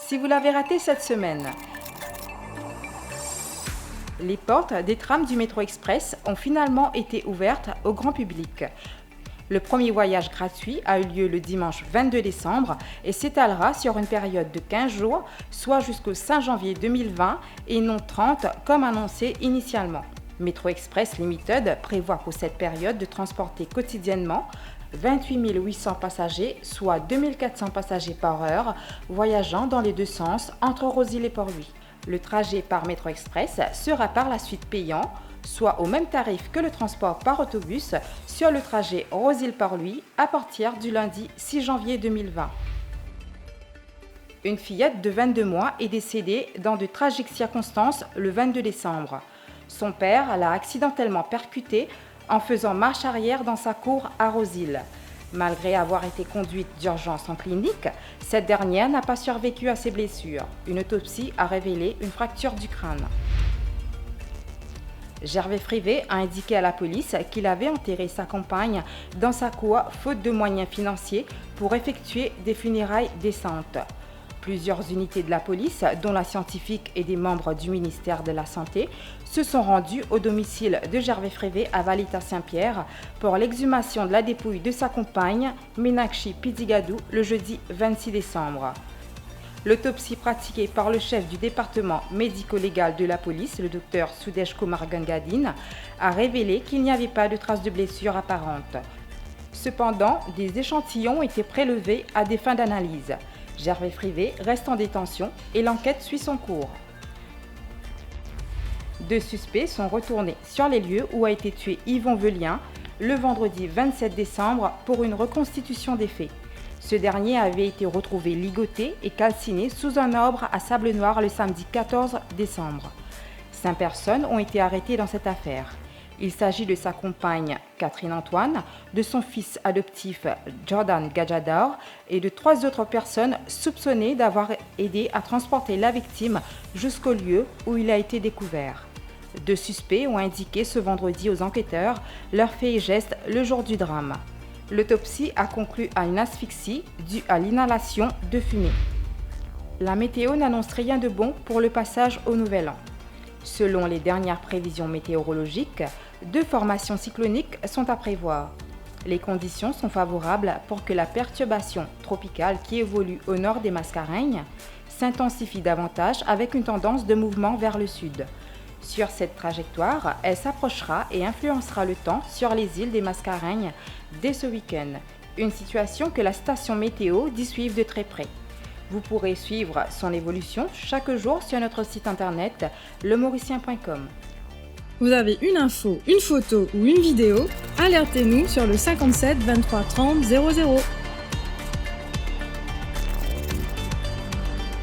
Si vous l'avez raté cette semaine, les portes des trams du métro express ont finalement été ouvertes au grand public. Le premier voyage gratuit a eu lieu le dimanche 22 décembre et s'étalera sur une période de 15 jours, soit jusqu'au 5 janvier 2020 et non 30 comme annoncé initialement. Metro Express Limited prévoit pour cette période de transporter quotidiennement 28 800 passagers, soit 2 400 passagers par heure, voyageant dans les deux sens entre Rosille et Port-Louis. Le trajet par Metro Express sera par la suite payant, soit au même tarif que le transport par autobus sur le trajet Rosille-Port-Louis à partir du lundi 6 janvier 2020. Une fillette de 22 mois est décédée dans de tragiques circonstances le 22 décembre. Son père l'a accidentellement percutée en faisant marche arrière dans sa cour à Rosille. Malgré avoir été conduite d'urgence en clinique, cette dernière n'a pas survécu à ses blessures. Une autopsie a révélé une fracture du crâne. Gervais Frivet a indiqué à la police qu'il avait enterré sa compagne dans sa cour faute de moyens financiers pour effectuer des funérailles décentes. Plusieurs unités de la police, dont la scientifique et des membres du ministère de la Santé, se sont rendus au domicile de Gervais Frivet à Valita-Saint-Pierre pour l'exhumation de la dépouille de sa compagne, Meenakshi Pidigadou, le jeudi 26 décembre. L'autopsie pratiquée par le chef du département médico-légal de la police, le docteur Sudesh Kumar Gangadine, a révélé qu'il n'y avait pas de traces de blessures apparentes. Cependant, des échantillons ont été prélevés à des fins d'analyse. Gervais Frivet reste en détention et l'enquête suit son cours. 2 suspects sont retournés sur les lieux où a été tué Yvon Velien le vendredi 27 décembre pour une reconstitution des faits. Ce dernier avait été retrouvé ligoté et calciné sous un arbre à Sable Noir le samedi 14 décembre. 5 personnes ont été arrêtées dans cette affaire. Il s'agit de sa compagne Catherine Antoine, de son fils adoptif Jordan Gajador et de 3 autres personnes soupçonnées d'avoir aidé à transporter la victime jusqu'au lieu où il a été découvert. 2 suspects ont indiqué ce vendredi aux enquêteurs leurs faits et gestes le jour du drame. L'autopsie a conclu à une asphyxie due à l'inhalation de fumée. La météo n'annonce rien de bon pour le passage au Nouvel An. Selon les dernières prévisions météorologiques, 2 formations cycloniques sont à prévoir. Les conditions sont favorables pour que la perturbation tropicale qui évolue au nord des Mascareignes s'intensifie davantage avec une tendance de mouvement vers le sud. Sur cette trajectoire, elle s'approchera et influencera le temps sur les îles des Mascareignes dès ce week-end, une situation que la station météo dit suivre de très près. Vous pourrez suivre son évolution chaque jour sur notre site internet lemauricien.com. Vous avez une info, une photo ou une vidéo, alertez-nous sur le 57 23 30 00.